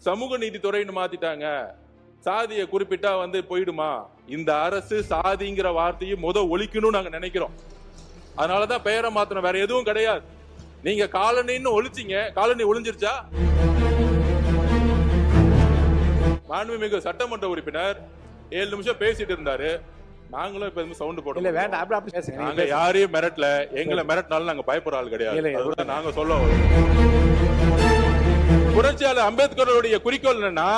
சமூக நீதித்துறைன்னு மாத்திட்டாங்க, சாதியை குறிப்பிட்டா போயிடுமா? இந்த அரசு சாதிங்கிற வார்த்தையை ஒழிக்கணும்னு நாங்க நினைக்கிறோம். அதனாலதான் பெயரை மாத்தணும், வேற எதுவும் கிடையாது. நீங்க காலனின்னு ஒழிச்சிங்க, காலனி ஒழிஞ்சிருச்சா? மாண்புமிகு சட்டமன்ற உறுப்பினர் 7 நிமிஷம் பேசிட்டு இருந்தாரு. நாங்களும் இப்ப சவுண்ட் போட்டோம். நாங்க யாரையும் மிரட்டல, எங்களை மிரட்டினாலும் நாங்க பயப்படுற ஆள் கிடையாது. நாங்க சொல்ல புரட்சியாளர் அம்பேத்கருடைய குறிக்கோள் என்னன்னா,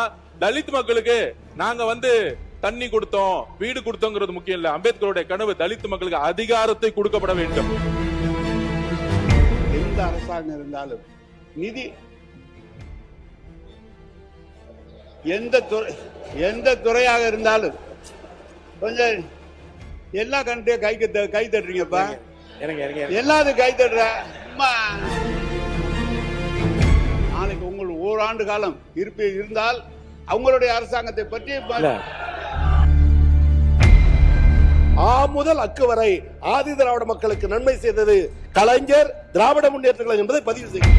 தலித் மக்களுக்கு நாங்க தண்ணி கொடுத்தோம், வீடு கொடுத்தோங்கிறது முக்கியம் இல்ல. அம்பேத்கருடைய கனவு தலித் மக்களுக்கு அதிகாரத்தை கொடுக்கப்பட வேண்டும். எந்த அரசாங்கம் இருந்தாலும் நிதி எந்த துறையாக இருந்தாலும் கொஞ்சம் எல்லா கண்ட்ரியும் கை தட்டுறீங்கப்பா, எல்லாரும் கை தட்டுற. நாளைக்கு உங்கள் ஓராண்டு காலம் இருந்தால் அவங்களுடைய அரசாங்கத்தை பற்றி முதல் அக்கு வரை ஆதி திராவிட மக்களுக்கு நன்மை செய்தது கலைஞர், திராவிட முன்னேற்ற கழகம் என்பதை பதிவு செய்யும்.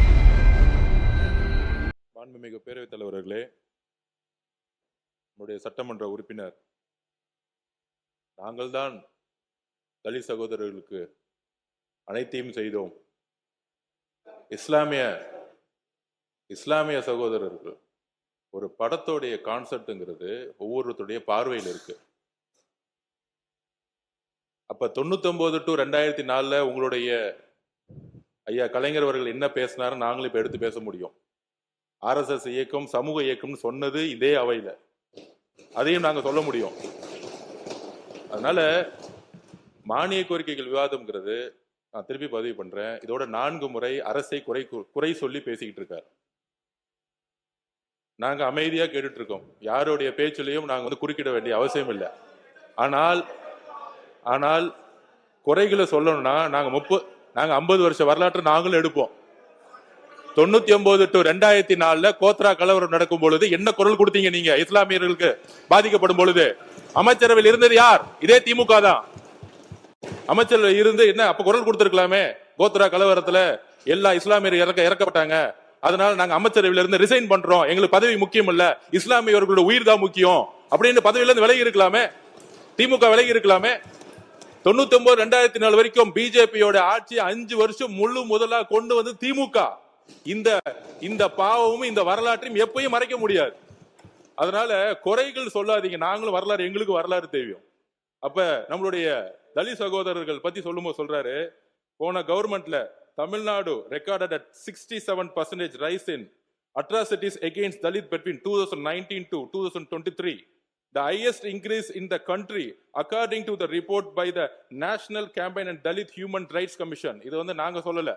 மாண்புமிகு பேரவைத் தலைவர்களே, நம்முடைய சட்டமன்ற உறுப்பினர், நாங்கள் தான் தலித் சகோதரர்களுக்கு அனைத்தையும் செய்தோம். இஸ்லாமிய சகோதரர்கள் ஒரு படத்தோடைய கான்செப்ட்ங்கிறது ஒவ்வொருத்தருடைய பார்வையில் இருக்கு. அப்ப 99 to 2004 உங்களுடைய ஐயா கலைஞர் அவர்கள் என்ன பேசினாரு நாங்களும் இப்ப எடுத்து பேச முடியும். RSS இயக்கம் சமூக இயக்கம்னு சொன்னது இதே அவையில, அதையும் நாங்க சொல்ல முடியும். அதனால மானிய கோரிக்கைகள் விவாதம்ங்கிறது நான் திருப்பி பதிவு பண்றேன். இதோட 4 முறை அரசை குறை சொல்லி பேசிக்கிட்டு இருக்காரு. நாங்க அமைதியா கேட்டுட்டு இருக்கோம். யாருடைய பேச்சிலையும் நாங்க குறுக்கிட வேண்டிய அவசியம் இல்லை. ஆனால் குறைகளை சொல்லணும்னா நாங்க 50 வருஷ வரலாற்று நாங்களும் எடுப்போம். 99 to 2004 கோத்ரா கலவரம் நடக்கும் பொழுது என்ன குரல் கொடுத்தீங்க நீங்க? இஸ்லாமியர்களுக்கு பாதிக்கப்படும் பொழுது அமைச்சரவையில் இருந்தது யார்? இதே திமுக தான். அமைச்சரவையில் இருந்து என்ன அப்ப குரல் கொடுத்திருக்கலாமே. கோத்ரா கலவரத்துல எல்லா இஸ்லாமியர் இறக்கப்பட்டாங்க, அதனால நாங்க அமைச்சரவையில இருந்து ரிசைன் பண்றோம், எங்களுக்கு பதவி முக்கியம் இல்ல, இஸ்லாமியர்களோட உயிர் தான் முக்கியம் அப்படின்னு பதவியில இருந்து விலகி இருக்கலாமே. திமுக விலகி இருக்கலாமே. 99 2004 வரைக்கும் பிஜேபியோட ஆட்சி 5 வருஷம் முழு முதலா கொண்டு திமுக. இந்த பாவமும் இந்த வரலாற்றையும் எப்பயும் மறைக்க முடியாது. அதனால குறைகள் சொல்லாதீங்க. நாங்களும் வரலாறு, எங்களுக்கு வரலாறு தெரியும். அப்ப நம்மளுடைய தலித் சகோதரர்கள் பத்தி சொல்லும்போது சொல்றாரு, போன கவர்மெண்ட்ல Tamil Nadu recorded at 67% rise in atrocities against Dalit between 2019 to 2023. The highest increase in the country according to the report by the National Campaign and Dalit Human Rights Commission. இது நாங்க சொல்லல,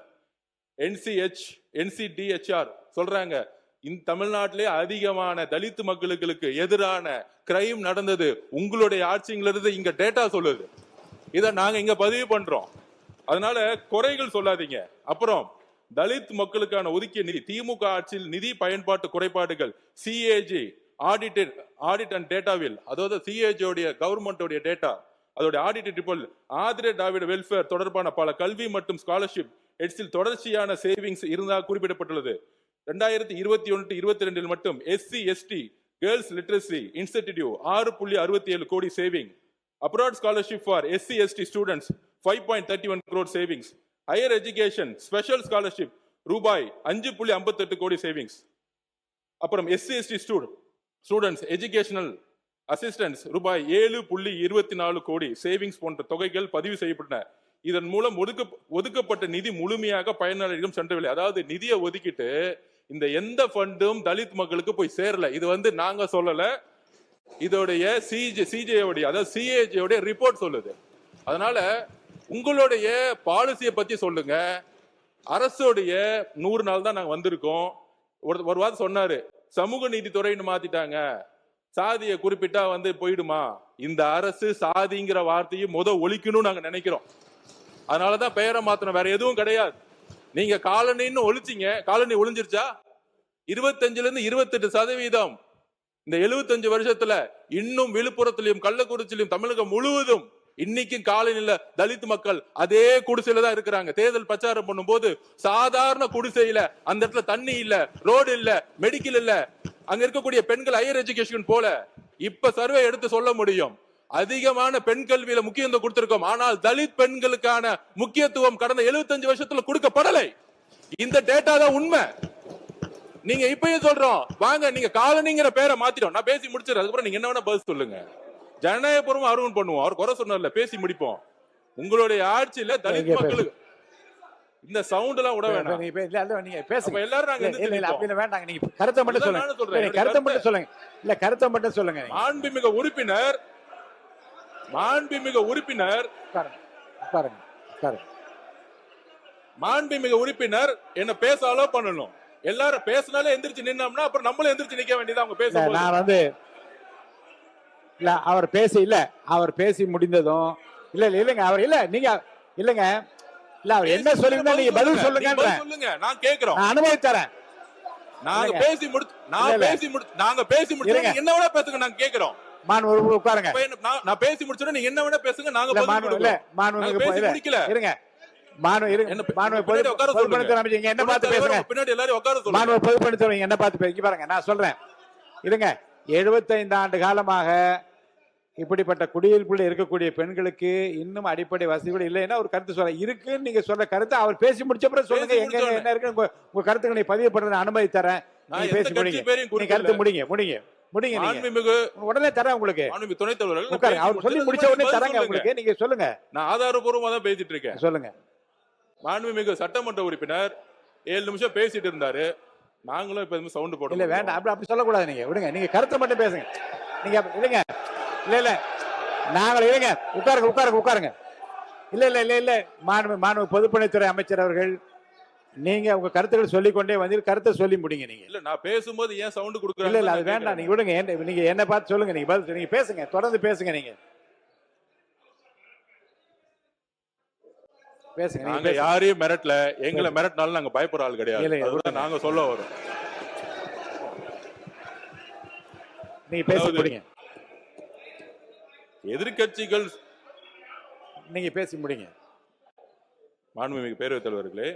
NCDHR சொல்றாங்க. இந்த தமிழ்நாட்டிலே அதிகமான தலித் மக்களுக்கு எதிரான கிரைம் நடந்தது உங்களுடைய ஆட்சியிலிருந்து இங்க டேட்டா சொல்லுது. இதை நாங்க இங்க பதிவு பண்றோம். அதனால குறைகள் சொல்லாதீங்க. அப்புறம் தலித் மக்களுக்கான ஒதுக்கிய நிதி, திமுக ஆட்சியில் நிதி பயன்பாட்டு குறைபாடுகள், CAG ஆடிட் அண்ட் டேட்டாவில், அதாவது CAG உடைய கவர்மெண்டோடைய டேட்டா, அதோட ஆடிட் ரிப்போர்ட் ஆதிர திராவிட வெல்ஃபேர் தொடர்பான பல கல்வி மற்றும் ஸ்காலர்ஷிப் எட்ஸில் தொடர்ச்சியான சேவிங்ஸ் இருந்தால் குறிப்பிடப்பட்டுள்ளது. 2021-22 மட்டும் SC ST girls literacy institute 6.67 கோடி saving. Abroad scholarship for SC ST students 5.31 crore savings. Higher education special scholarship ரூபாய் 5.58 கோடி சேவிங்ஸ். அப்புறம் SC ST students educational assistance ரூபாய் 7.24 கோடி சேவிங்ஸ் போன்ற தொகைகள் பதிவு செய்யப்பட்டன. இதன் மூலம் ஒதுக்கப்பட்ட நிதி முழுமையாக பயனாளிகளிடம் சென்றவில்லை. அதாவது நிதியை ஒதுக்கிட்டு இந்த எந்த ஃபண்டும் தலித் மக்களுக்கு போய் சேரல. இது நாங்க சொல்லல, இதோடைய CJOD அதாவது CAG ரிப்போர்ட் சொல்லுது. அதனால உங்களுடைய பாலிசியை பத்தி சொல்லுங்க. அரசுடைய 100 நாள் தான் நாங்க வந்திருக்கோம். ஒரு வாரம் சொன்னாரு, சமூக நீதித்துறைன்னு மாத்திட்டாங்க, சாதியை குறிப்பிட்டா போயிடுமா? இந்த அரசு சாதிங்கிற வார்த்தையை ஒழிக்கணும்னு நாங்க நினைக்கிறோம். அதனாலதான் பெயரை மாத்தணும், வேற எதுவும் கிடையாது. நீங்க காலனின்னு ஒழிச்சிங்க, காலனி ஒழிஞ்சிருச்சா? 25% 28% இந்த 75 வருஷத்துல இன்னும் விழுப்புரத்திலும் கள்ளக்குறிச்சியிலும் தமிழகம் முழுவதும் இன்னைக்கும் காலனில தலித் மக்கள் அதே குடிசையில தான் இருக்கிறாங்க. தேர்தல் பிரச்சாரம் பண்ணும் போது சாதாரண குடிசையில அந்த இடத்துல தண்ணி இல்ல, ரோடு இல்ல, மெடிக்கல் இல்ல, அங்க இருக்கக்கூடிய பெண்கள் ஹையர் எஜுகேஷன் போல. இப்ப சர்வே எடுத்து சொல்ல முடியும், அதிகமான பெண் கல்வியில முக்கியத்துவம் கொடுத்திருக்கோம். ஆனால் தலித் பெண்களுக்கான முக்கியத்துவம் கடந்த 75 வருஷத்துல கொடுக்கப்படலை. இந்த டேட்டா தான் உண்மை. நீங்க இப்பயும் சொல்றோம் வாங்க, நீங்க காலனிங்கிற பேரை மாத்திட்டோம். நான் பேசி முடிச்சிடறேன், அதுக்கப்புறம் நீங்க என்ன வேணா பதில் சொல்லுங்க. ஜனநாயகபூர்வம் அருவன் பண்ணுவோம். அவர் குறை சொன்னார்ல, பேசி முடிப்போம். உங்களுடைய ஆட்சியில தலித் மக்களுக்கு இந்த சவுண்ட் எல்லாம் விட வேண்டாம். நீங்க பேசுங்க எல்லாரும் நாங்க அப்படி வேண்டாங்க. நீங்க கருத்தை மட்டும் சொல்லுங்க. கருத்தை மட்டும் சொல்லுங்க. இல்ல கருத்தை மட்டும் சொல்லுங்க. மாண்புமிகு உறுப்பினர் மாண்புமிகு உறுப்பினர் என்ன பேச அலோ பண்ணணும். எல்லாரும் பேசினாலே எந்திரிச்சு நின்னோம்னா அப்புறம் நம்மளும் எந்திரிச்சு நிக்க வேண்டியது. அவங்க பேச நான் வந்து இல்ல அவர் பேசி முடிந்ததும் இல்லங்க அவர் இல்ல நீங்க இல்லங்க இல்ல அவர் என்ன சொல்லிருந்தா நீங்க பதில் சொல்லுங்க. நான் கேக்குறோம், நான் அனுமதி தரேன். நாங்க பேசி முடிச்சு என்ன வேணா பேசுங்க. நாங்க கேக்குறோம். உட்காருங்க. நான் பேசி முடிச்சோட நீங்க என்ன வேணா பேசுங்க. நாங்க முடிக்கல. இருங்க. என்ன பார்த்து பேசுங்க. பின்னாடி எல்லாரும் உட்கார சொல்லுங்க. மாணவர் பொதுப்பணித்துறை என்ன பார்த்து பேசி பாருங்க. நான் சொல்றேன் இருங்க. 75 ஆண்டு காலமாக இப்படிப்பட்ட குடியிருப்புல இருக்கக்கூடிய பெண்களுக்கு இன்னும் அடிப்படை வசதிகள் இல்லைன்னா ஒரு கருத்து சொல்ல இருக்குன்னு நீங்க சொல்ற கருத்தை அவர் பேசி முடிச்ச பிறகு சொல்லுங்க. எங்க என்ன இருக்கு உங்க கருத்துக்களை பதிவு பண்றது அனுமதி தரேன். நீங்க பேசி முடிங்க. கருத்து முடிங்க. உடனே தரேன் உங்களுக்கு. துணைத் தலைவர்கள் அவர் சொல்லி முடிச்ச உடனே தராங்க உங்களுக்கு. நீங்க சொல்லுங்க. நான் ஆதாரபூர்வமா தான் பேசிட்டு இருக்கேன். சொல்லுங்க. மாண்புமிகு சட்டமன்ற உறுப்பினர் 7 நிமிஷம் பேசிட்டு இருந்தாரு. நாங்களும் இப்ப சவுண்ட் போடல. இல்ல வேண்டாம், அப்படி சொல்லக்கூடாது. நீங்க விடுங்க. நீங்க கருத்தை மட்டும் பேசுங்க. நீங்க இல்லங்க இல்ல நாங்கள் இருங்க. உட்காருங்க. இல்ல மாண்பு பொதுப்பணித்துறை அமைச்சர் அவர்கள், நீங்க உங்க கருத்துக்கள் சொல்லிக்கொண்டே வந்து கருத்தை சொல்லி முடிங்க. நீங்க இல்ல நான் பேசும்போது ஏன் சவுண்ட் கொடுக்குறீங்க? இல்ல அது வேண்டாம். நீங்க விடுங்க. நீங்க என்ன பார்த்து சொல்லுங்க. நீங்க பதில் நீங்க பேசுங்க. தொடர்ந்து பேசுங்க. நீங்க பேசுங்க. நாங்க யாரையும் மிரட்டல. எங்களை மிரட்டினாலும் நாங்க பயப்படுற ஆள் கிடையாது. நாங்க சொல்ல வரோம். நீங்க பேசி முடிங்க. எதிர்கட்சிகள் நீங்க பேசி முடிங்க. மாண்புமிகு பேரவைத் தலைவர்களே,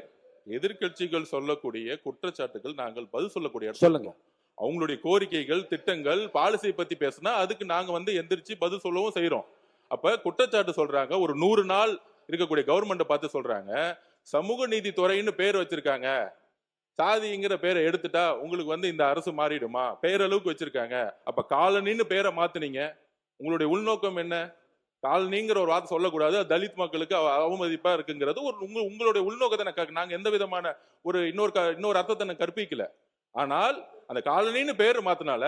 எதிர்கட்சிகள் சொல்லக்கூடிய குற்றச்சாட்டுகள் நாங்கள் பதில் சொல்லக்கூடிய சொல்லுங்க. அவங்களுடைய கோரிக்கைகள், திட்டங்கள், பாலிசி பத்தி பேசினா அதுக்கு நாங்க வந்து எந்திரிச்சு பதில் சொல்லவும் செய்யறோம். அப்ப குற்றச்சாட்டு சொல்றாங்க, ஒரு 100 நாள் இருக்கக்கூடிய கவர்மெண்ட்டை பார்த்து சொல்றாங்க, சமூக நீதி துறைன்னு பேர் வச்சிருக்காங்க, சாதிங்கிற பேரை எடுத்துட்டா உங்களுக்கு வந்து இந்த அரசு மாறிடுமா, பேரளவுக்கு வச்சிருக்காங்க. அப்ப காலனின்னு பேரை மாத்துனீங்க, உங்களுடைய உள்நோக்கம் என்ன? காலனிங்கிற ஒரு வார்த்தை சொல்லக்கூடாது, தலித் மக்களுக்கு அவமதிப்பா இருக்குங்கிறது உங்களுடைய உள்நோக்கத்தை நாங்க எந்த விதமான இன்னொரு அர்த்தத்தை கற்பிக்கல. ஆனால் அந்த காலனின்னு பேர் மாத்தினால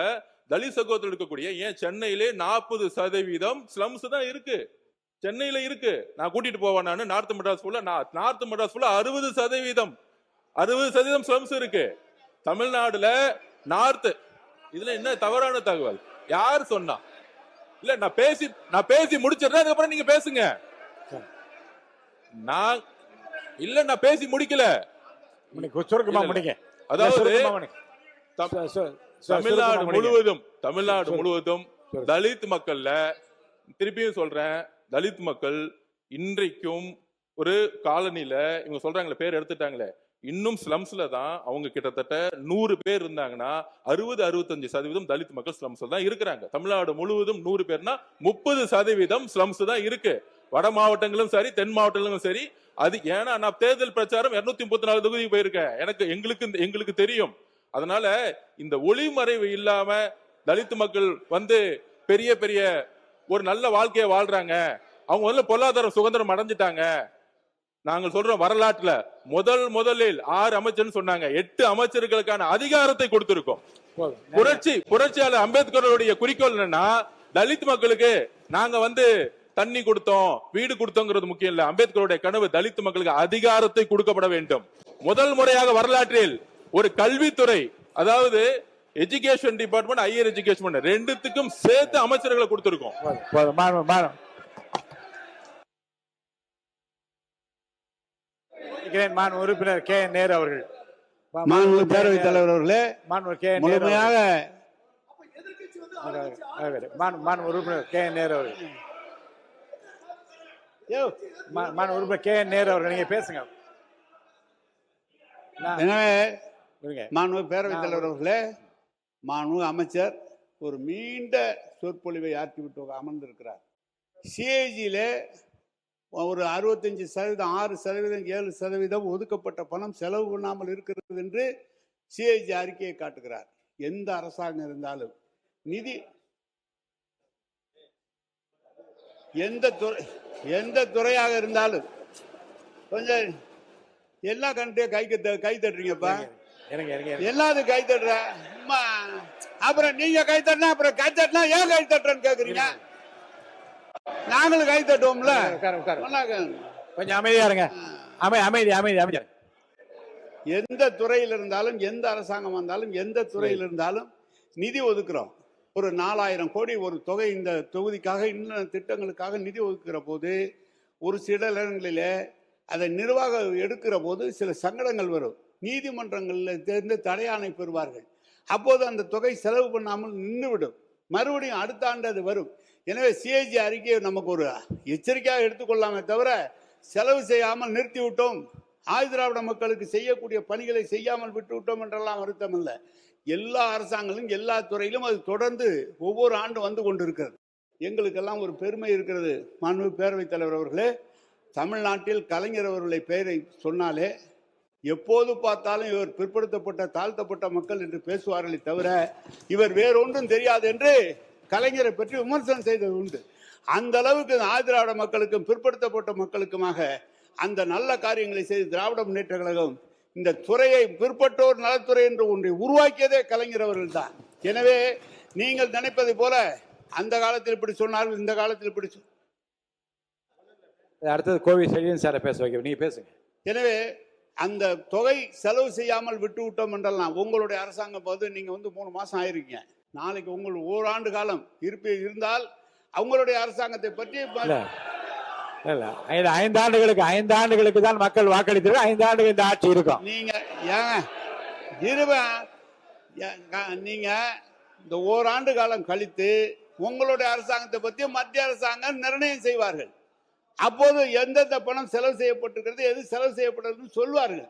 தலித் சகோதரர் இருக்கக்கூடிய ஏன் சென்னையிலே 40% ஸ்லம்ஸ் தான் இருக்கு. சென்னையில இருக்கு. நான் கூட்டிட்டு போவேன். நான் நார்த் மெட்ராஸ் ஃபுல்லா 60% ஸ்லம்ஸ் இருக்கு. தமிழ்நாடுல நார்த். இதுல என்ன தவறான தகவல்? யார் சொன்னா? இல்ல நான் பேசி முடிச்சிடுறேன், அதுக்கப்புறம் நீங்க பேசுங்க. நான் பேசி முடிக்கல. அதாவது தமிழ்நாடு முழுவதும் தலித் மக்கள்ல, திருப்பியும் சொல்றேன், தலித் மக்கள் இன்றைக்கும் ஒரு காலனில இவங்க சொல்றாங்களே பேர் எடுத்துட்டாங்களே, இன்னும் ஸ்லம்ஸ்ல தான் அவங்க கிட்டத்தட்ட 100 பேர் இருந்தாங்கன்னா 60-65% தலித் மக்கள் ஸ்லம்ஸ்ல தான் இருக்கிறாங்க. தமிழ்நாடு முழுவதும் 100 பேர்னா 30% ஸ்லம்ஸ் தான் இருக்கு. வட மாவட்டங்களும் சரி, தென் மாவட்டங்களும் சரி. அது ஏன்னா நான் தேர்தல் பிரச்சாரம் 234 தொகுதிக்கு போயிருக்கேன். எங்களுக்கு தெரியும். அதனால இந்த ஒளிமறைவு இல்லாம தலித் மக்கள் வந்து பெரிய பெரிய ஒரு நல்ல வாழ்க்கையை வாழ்றாங்க, அவங்க வந்து பொருளாதார சுதந்திரம் அடைஞ்சிட்டாங்க. நாங்கள் சொல்றோம், வரலாற்றுல முதலில் 6 அமைச்சர் சொன்னாங்க, 8 அமைச்சர்களுக்கான அதிகாரத்தை கொடுத்திருக்கோம். புரட்சியாளர் அம்பேத்கருடைய குறிக்கோள் என்னன்னா, தலித் மக்களுக்கு நாங்க வந்து தண்ணி கொடுத்தோம், வீடு கொடுத்தோங்கிறது முக்கியம் இல்ல. அம்பேத்கருடைய கனவு தலித் மக்களுக்கு அதிகாரத்தை கொடுக்கப்பட வேண்டும். முதல் முறையாக வரலாற்றில் ஒரு கல்வித்துறை, அதாவது எஜுகேஷன் டிபார்ட்மெண்ட், ஹையர் எஜுகேஷன் ரெண்டுத்துக்கும் சேர்த்து அமைச்சர்களை கொடுத்திருக்கோம். உறுப்பினர் கே நேரு அவர்கள், பேரவைத் தலைவர் அவர்களே, முழுமையாக உறுப்பினர் கே நேரு அவர்கள், உறுப்பினர் கே நேரு அவர்கள், நீங்க பேசுங்க. எனவே மாண்புமிகு பேரவைத் தலைவர் அவர்களே, மாண்புமிகு அமைச்சர் ஒரு நீண்ட சொற்பொழிவை ஆற்றிவிட்டு அமர்ந்திருக்கிறார். சிஏஜியில ஒரு 65%, 6%, 7% ஒதுக்கப்பட்ட பணம் செலவு பண்ணாமல் இருக்கிறது என்று சிஏஜி அறிக்கையை காட்டுகிறார். எந்த அரசாங்கம் இருந்தாலும் நிதி எந்த துறையாக இருந்தாலும் கொஞ்சம் எல்லா கண்ட்ரியும் கை தட்டுறீங்கப்பா, எல்லாத்துக்கும் கை தட்டுற. அப்புறம் நீங்க கை தட்டினா அப்புறம் கை தட்டினா ஏன் கை தட்டுறேன்னு கேக்குறீங்க? நாங்களும் கை தட்டுவோம்ல. கொஞ்சம் அமைதியா இருங்க. அமைதி. எந்த துறையில் இருந்தாலும், எந்த அரசாங்கம் வந்தாலும், எந்த துறையில் இருந்தாலும் நிதி ஒதுக்குறோம். ஒரு 4000 கோடி ஒரு தொகை இந்த தொகுதிக்காக, இன்னும் திட்டங்களுக்காக நிதி ஒதுக்குற போது ஒரு சில இடங்களிலே அதை நிர்வாகம் எடுக்கிற போது சில சங்கடங்கள் வரும். நீதிமன்றங்களில் தேர்ந்து தடையாணை பெறுவார்கள். அப்போது அந்த தொகை செலவு பண்ணாமல் நின்றுவிடும். மறுபடியும் அடுத்த ஆண்டு அது வரும். எனவே சிஏஜி அறிக்கையை நமக்கு ஒரு எச்சரிக்கையாக எடுத்துக்கொள்ளாமே தவிர செலவு செய்யாமல் நிறுத்தி விட்டோம், ஆதிதிராவிட மக்களுக்கு செய்யக்கூடிய பணிகளை செய்யாமல் விட்டு விட்டோம் என்றெல்லாம் அர்த்தம் இல்லை. எல்லா அரசாங்கங்களும் எல்லா துறையிலும் அது தொடர்ந்து ஒவ்வொரு ஆண்டு வந்து கொண்டிருக்கிறது. எங்களுக்கெல்லாம் ஒரு பெருமை இருக்கிறது. மாண்புமிகு பேரவைத் தலைவர் அவர்களே, தமிழ்நாட்டில் கலைஞர் அவர்களை பெயரை சொன்னாலே எப்போது பார்த்தாலும் இவர் பிற்படுத்தப்பட்ட தாழ்த்தப்பட்ட மக்கள் என்று பேசுவார்களே தவிர இவர் வேறொன்றும் தெரியாது என்று கலைஞரை பற்றி விமர்சனம் செய்தது உண்டு. அந்த அளவுக்கு ஆதிதிராவிட மக்களுக்கும் பிற்படுத்தப்பட்ட மக்களுக்குமாக அந்த நல்ல காரியங்களை செய்து திராவிட முன்னேற்ற கழகம் இந்த துறையை பிற்பட்டோர் நலத்துறை என்று ஒன்றை உருவாக்கியதே கலைஞர் அவர்கள் தான். எனவே நீங்கள் நினைப்பதை போல அந்த காலத்தில் இப்படி சொன்னார்கள், இந்த காலத்தில் இப்படி அடுத்தது கோவை செழியன் சாரை பேச வைக்க, நீங்க பேசுங்க. எனவே அந்த தொகை செலவு செய்யாமல் விட்டு விட்டோம் என்றெல்லாம் உங்களுடைய அரசாங்கம் போது நீங்க 3 மாசம் ஆயிருக்கீங்க. நாளைக்கு உங்களுக்கு ஓராண்டு காலம் இருந்தால் அவங்களுடைய அரசாங்கத்தை பற்றி 5 ஆண்டுகளுக்கு தான் மக்கள் வாக்களித்து 5 ஆண்டுகள் இந்த ஆட்சி இருக்கும். நீங்க இந்த ஓராண்டு காலம் கழித்து உங்களுடைய அரசாங்கத்தை பற்றி மத்திய அரசாங்கம் நிர்ணயம் செய்வார்கள். அப்போது எந்தெந்த பணம் செலவு செய்யப்பட்டிருக்கிறது, எது செலவு செய்யப்பட்டதுன்னு சொல்வார்கள்.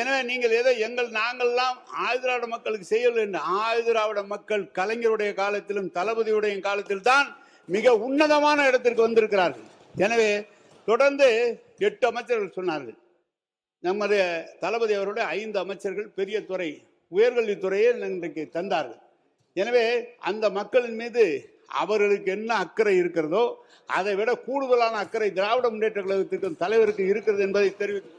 எனவே நீங்கள் எதை நாங்கள்லாம் ஆதிதிராவிட மக்களுக்கு செய்யவில்லை என்று, ஆதிதிராவிட மக்கள் கலைஞருடைய காலத்திலும் தளபதியுடைய காலத்தில் தான் மிக உன்னதமான இடத்திற்கு வந்திருக்கிறார்கள். எனவே தொடர்ந்து 8 அமைச்சர்கள் சொன்னார்கள். நம்முடைய தளபதி அவருடைய 5 அமைச்சர்கள் பெரிய துறை உயர்கல்வித்துறையை இன்றைக்கு தந்தார்கள். எனவே அந்த மக்களின் மீது அவர்களுக்கு என்ன அக்கறை இருக்கிறதோ அதை விட கூடுதலான அக்கறை திராவிட முன்னேற்ற கழகத்திற்கும் தலைவருக்கு இருக்கிறது என்பதை தெரிவித்து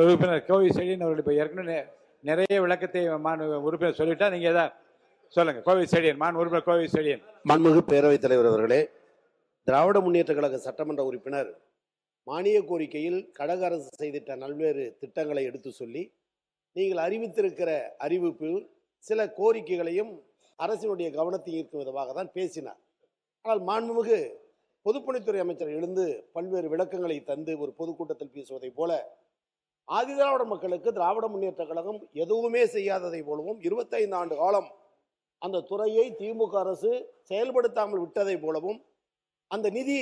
உறுப்பினர் கோவை செழியன் அவர்கள் இப்போ ஏற்கனவே நிறைய விளக்கத்தை உறுப்பினர் சொல்லிட்டா நீங்க ஏதாவது சொல்லுங்க. கோவை செழியன், உறுப்பினர் கோவை செழியன். மாண்புமிகு பேரவைத் தலைவர் அவர்களே, திராவிட முன்னேற்ற கழக சட்டமன்ற உறுப்பினர் மானிய கோரிக்கையில் கழக அரசு செய்திட்ட பல்வேறு திட்டங்களை எடுத்து சொல்லி நீங்கள் அறிவித்திருக்கிற அறிவிப்பு சில கோரிக்கைகளையும் அரசினுடைய கவனத்தை ஈர்க்கும் விதமாக தான் பேசினார். ஆனால் மாண்புமிகு பொதுப்பணித்துறை அமைச்சர் எழுந்து பல்வேறு விளக்கங்களை தந்து ஒரு பொதுக்கூட்டத்தில் பேசுவதை போல ஆதிதிராவிட மக்களுக்கு திராவிட முன்னேற்ற கழகம் எதுவுமே செய்யாததை போலவும் 25 ஆண்டு காலம் அந்த துறையை திமுக அரசு செயல்படுத்தாமல் விட்டதை போலவும் அந்த நிதி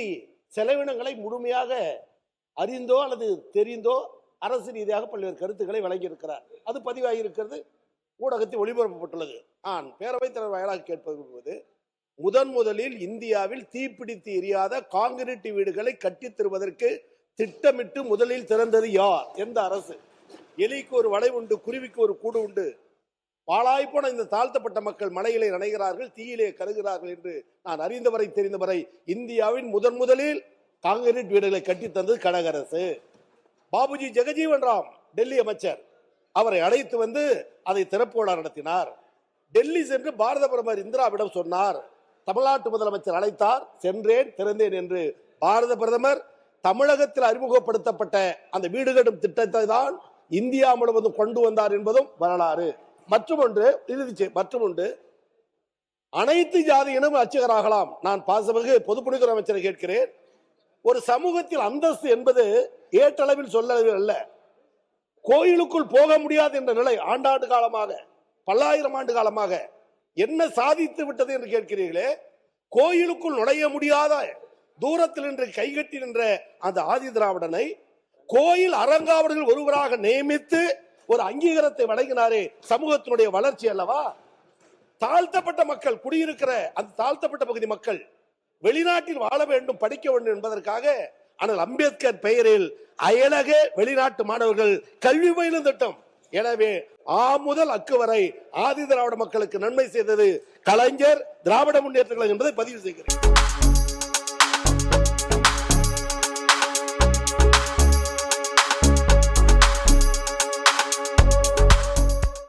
செலவினங்களை முழுமையாக அறிந்தோ அல்லது தெரிந்தோ அரசு ரீதியாக பல்வேறு கருத்துக்களை வழங்கியிருக்கிறார். அது பதிவாகியிருக்கிறது, ஊடகத்தில் ஒளிபரப்பப்பட்டுள்ளது. நான் பேரவைத் தலைவர் வாயிலாக கேட்பது, முதலில் இந்தியாவில் தீப்பிடித்து எரியாத காங்கிரீட் வீடுகளை கட்டித் தருவதற்கு திட்டமிட்டு முதலில் திறந்தது யார்? எந்த அரசு? எலிக்கு ஒரு வலை உண்டு, குருவிக்கு ஒரு கூடு உண்டு. பாழாய்ப்போன இந்த தாழ்த்தப்பட்ட மக்கள் மலையிலே நனைகிறார்கள், தீயிலே கருகிறார்கள் என்று நான் அறிந்தவரை தெரிந்தவரை இந்தியாவின் முதலில் காங்கிரீட் வீடுகளை கட்டித் தந்தது கழக அரசு. பாபுஜி ஜெகஜீவன் ராம் டெல்லி அமைச்சர், அவரை அழைத்து வந்து அதை திறப்பு விழா நடத்தினார். டெல்லி சென்று பாரத பிரதமர் இந்திராவிடம் சொன்னார். தமிழ்நாட்டு முதலமைச்சர் அழைத்தார், சென்றேன், திறந்தேன் என்று பாரத பிரதமர் தமிழகத்தில் அறிமுகப்படுத்தப்பட்ட அந்த வீடு கட்டும் திட்டத்தை தான் இந்தியா முழுவதும் கொண்டு வந்தார் என்பதும் வரலாறு. மற்றொன்று அனைத்து ஜாதியினரும் அர்ச்சகராகலாம். நான் பாசமிகு பொதுப்பணித்துறை அமைச்சரை கேட்கிறேன், ஒரு சமூகத்தில் அந்தஸ்து என்பது ஏற்றளவில் சொல்லளவில் அல்ல. கோயிலுக்குள் போக முடியாது என்ற நிலை ஆண்டாண்டு காலமாக, பல்லாயிரம் ஆண்டு காலமாக என்ன சாதித்து விட்டது என்று கேட்கிறீர்களே. கோயிலுக்குள் நுழைய முடியாத தூரத்தில் நின்று கைகட்டி நின்ற அந்த ஆதி திராவிடனை கோயில் அறங்காவலர்கள் ஒருவராக நியமித்து ஒரு அங்கீகாரத்தை வழங்கினாரே, சமூகத்தினுடைய வளர்ச்சி அல்லவா? தாழ்த்தப்பட்ட மக்கள் குடியிருக்கிற அந்த தாழ்த்தப்பட்ட பகுதி மக்கள் வெளிநாட்டில் வாழ வேண்டும், படிக்க வேண்டும் என்பதற்காக ஆனால் அம்பேத்கர் பெயரில் அயலக வெளிநாட்டு மாணவர்கள் கல்வி பயிலும் திட்டம். எனவே ஆ முதல் அக்கு வரை ஆதி திராவிட மக்களுக்கு நன்மை செய்தது கலைஞர், திராவிட முன்னேற்ற கழகம் என்பதை பதிவு செய்கிறேன்.